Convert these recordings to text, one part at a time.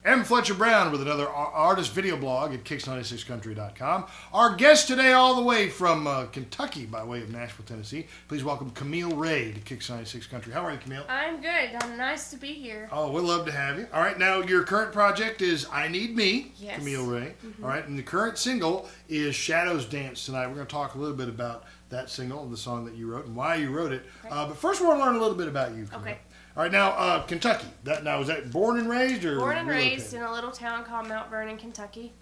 M. Fletcher Brown with another artist video blog at kicks96country.com. Our guest today all the way from Kentucky by way of Nashville, Tennessee. Please welcome Camilla Ray to Kicks 96 Country. How are you, Camille? I'm good. Nice to be here. Oh, we'd love to have you. All right, now your current project is I Need Me, yes. Camilla Ray. Mm-hmm. All right, and the current single is Shadows Dance tonight. We're going to talk a little bit about that single, the song that you wrote, and why you wrote it. Okay. But first, we want to learn a little bit about you, Camilla. Okay. All right, now, Kentucky. Was that born and raised or born and relocated? raised in a little town called Mount Vernon, Kentucky,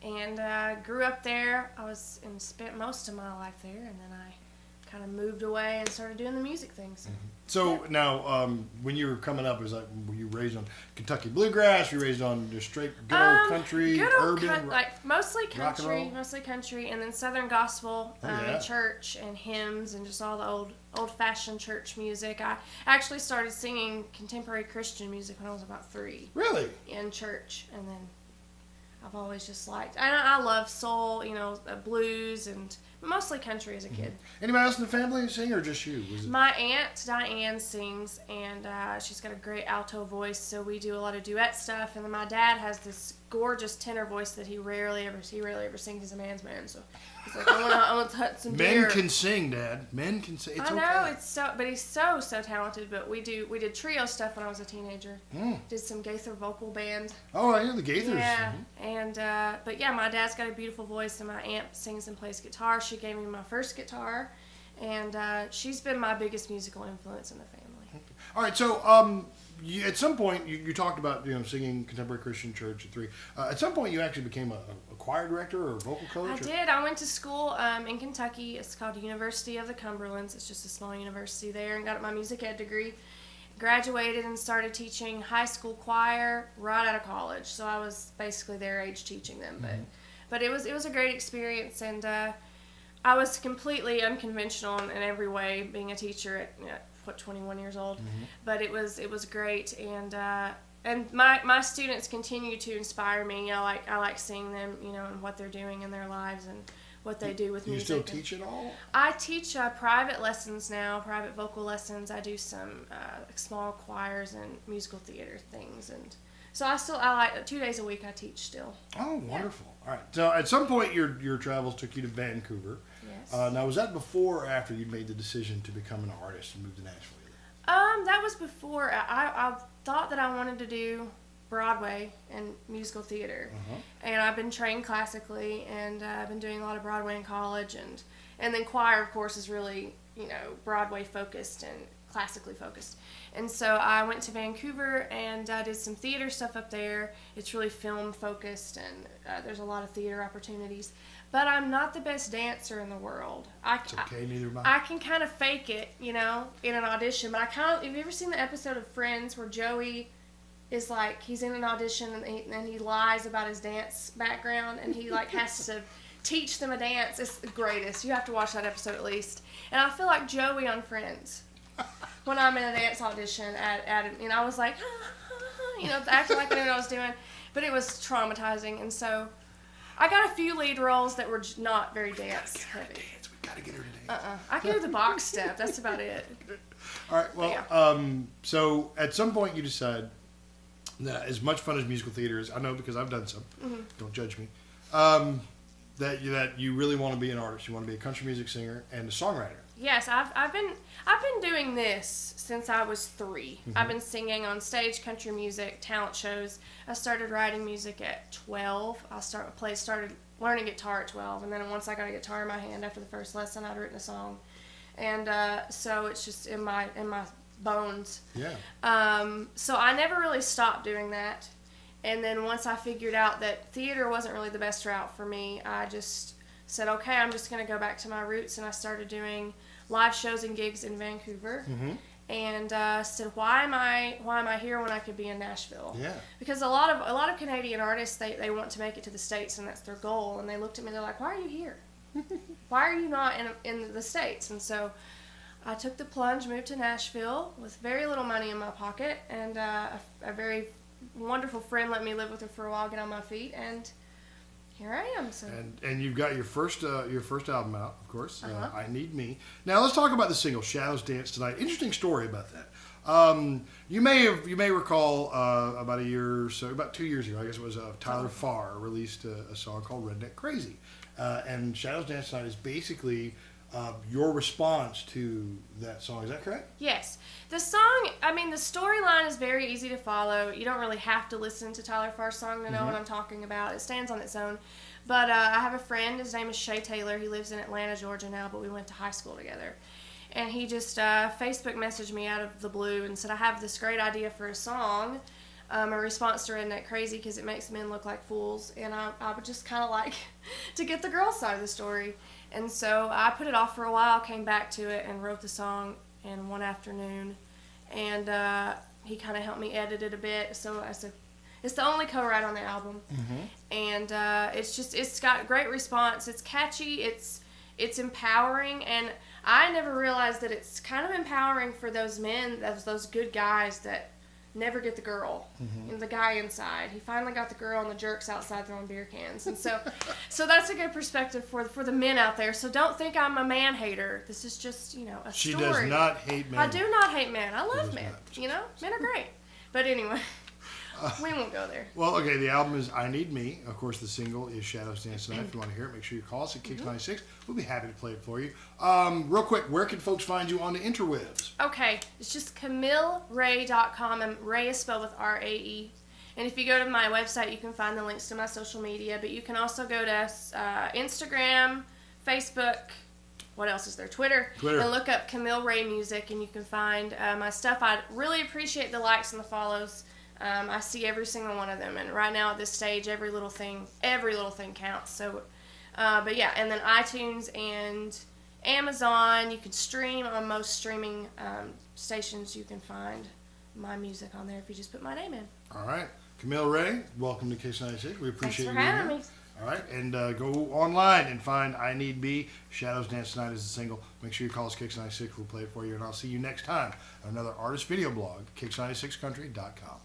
and grew up there. I spent most of my life there, and then I kind of moved away and started doing the music things. Mm-hmm. So now, when you were coming up, were you raised on Kentucky bluegrass? Were you raised on just straight good old country, good old urban, mostly rock and roll? mostly country, and then Southern gospel, and church and hymns and just all the old-fashioned church music. I actually started singing contemporary Christian music when I was about 3. Really? In church, and then I've always just liked. I love soul, blues, and mostly country as a kid. Anybody else in the family sing, or just you? My aunt Diane sings, and she's got a great alto voice, so we do a lot of duet stuff. And then my dad has this gorgeous tenor voice that he rarely ever sings. He's a man's man, so he's like, I want to touch some deer. Men can sing, Dad. Men can sing. It's I know okay. but he's so talented. But we did trio stuff when I was a teenager. Did some Gaither vocal band. Oh yeah, the Gaithers. Yeah, and but yeah, my dad's got a beautiful voice, and my aunt sings and plays guitar. She gave me my first guitar, and she's been my biggest musical influence in the family. Okay. All right, so at some point you talked about singing contemporary Christian church at 3. At some point you actually became a choir director or a vocal coach. I did. I went to school in Kentucky. It's called University of the Cumberlands. It's just a small university there, and got my music ed degree. Graduated and started teaching high school choir right out of college. So I was basically their age teaching them, but it was a great experience, and I was completely unconventional in every way, being a teacher at 21 years old. But it was great, and my students continue to inspire me. I like seeing them, and what they're doing in their lives and what they do with music. Do you still teach at all? I teach private lessons now, private vocal lessons. I do some small choirs and musical theater things, and so I like 2 days a week I teach still. Oh, wonderful. Yeah. All right. So at some point your travels took you to Vancouver. Yes. Now was that before or after you'd made the decision to become an artist and move to Nashville? That was before. I thought that I wanted to do Broadway and musical theater, and I've been trained classically, and I've been doing a lot of Broadway in college, and then choir, of course, is really Broadway focused and classically focused. And so I went to Vancouver and I did some theater stuff up there. It's really film focused, and there's a lot of theater opportunities. But I'm not the best dancer in the world. It's okay, neither am I. I can kind of fake it, in an audition. But have you ever seen the episode of Friends where Joey is like, he's in an audition and he lies about his dance background, and he has to teach them a dance? It's the greatest. You have to watch that episode at least. And I feel like Joey on Friends when I'm in a dance audition and I was like, acting like I knew what I was doing. But it was traumatizing, and so I got a few lead roles that were not very dance heavy. We gotta get her to dance. I can do the box step. That's about it. All right. Well, so at some point you decide that as much fun as musical theater is, I know because I've done some. Don't judge me. That you really want to be an artist. You want to be a country music singer and a songwriter. Yes, I've been doing this since I was 3. I've been singing on stage, country music, talent shows. I started writing music at 12. I started learning guitar at 12, and then once I got a guitar in my hand after the first lesson, I'd written a song, and so it's just in my bones. Yeah. So I never really stopped doing that, and then once I figured out that theater wasn't really the best route for me, I just said, okay, I'm just going to go back to my roots, and I started doing live shows and gigs in Vancouver, and said, why am I here when I could be in Nashville? Yeah. Because a lot of Canadian artists, they want to make it to the States, and that's their goal. And they looked at me, they're like, why are you here? Why are you not in the States? And so I took the plunge, moved to Nashville with very little money in my pocket, and a very wonderful friend let me live with her for a while, get on my feet, and Here I am. So. And you've got your first album out, of course. I Need Me. Now let's talk about the single "Shadows Dance Tonight." Interesting story about that. You may recall about 2 years ago, I guess it was, Tyler Farr released a song called "Redneck Crazy," and "Shadows Dance Tonight" is basically your response to that song. Is that correct? Yes. The song, I mean, the storyline is very easy to follow. You don't really have to listen to Tyler Farr's song to know what I'm talking about. It stands on its own. But I have a friend, his name is Shay Taylor. He lives in Atlanta, Georgia now, but we went to high school together. And he just Facebook messaged me out of the blue and said, I have this great idea for a song, a response to Redneck Crazy, because it makes men look like fools. And I would just kind of like to get the girl's side of the story. And so I put it off for a while, came back to it, and wrote the song in one afternoon. And he kind of helped me edit it a bit. So it's the only co-write on the album. And it's got great response. It's catchy. It's empowering. And I never realized that it's kind of empowering for those men, those good guys that never get the girl and the guy inside. He finally got the girl, and the jerks outside throwing beer cans. And so that's a good perspective for the men out there. So don't think I'm a man hater. This is just, a story. She does not hate men. I do not hate men. I love men. Men are great. But anyway, we won't go there. Well, okay, the album is I Need Me. Of course, the single is Shadows Dance Tonight. If you want to hear it, make sure you call us at Kicks 96. We'll be happy to play it for you. Real quick, where can folks find you on the interwebs? Okay, it's just CamilleRay.com, and Ray is spelled with R-A-E. And if you go to my website, you can find the links to my social media. But you can also go to Instagram, Facebook, what else is there? Twitter. And look up Camille Ray Music, and you can find my stuff. I'd really appreciate the likes and the follows. I see every single one of them, and right now at this stage, every little thing counts. So, but yeah, and then iTunes and Amazon, you can stream on most streaming stations. You can find my music on there if you just put my name in. All right, Camille Ray, welcome to Kicks 96. We appreciate you being here. Thanks for having me. All right, and go online and find I Need Me. Shadows Dance Tonight is the single. Make sure you call us Kicks 96. We'll play it for you, and I'll see you next time on another artist video blog, Kicks96country.com.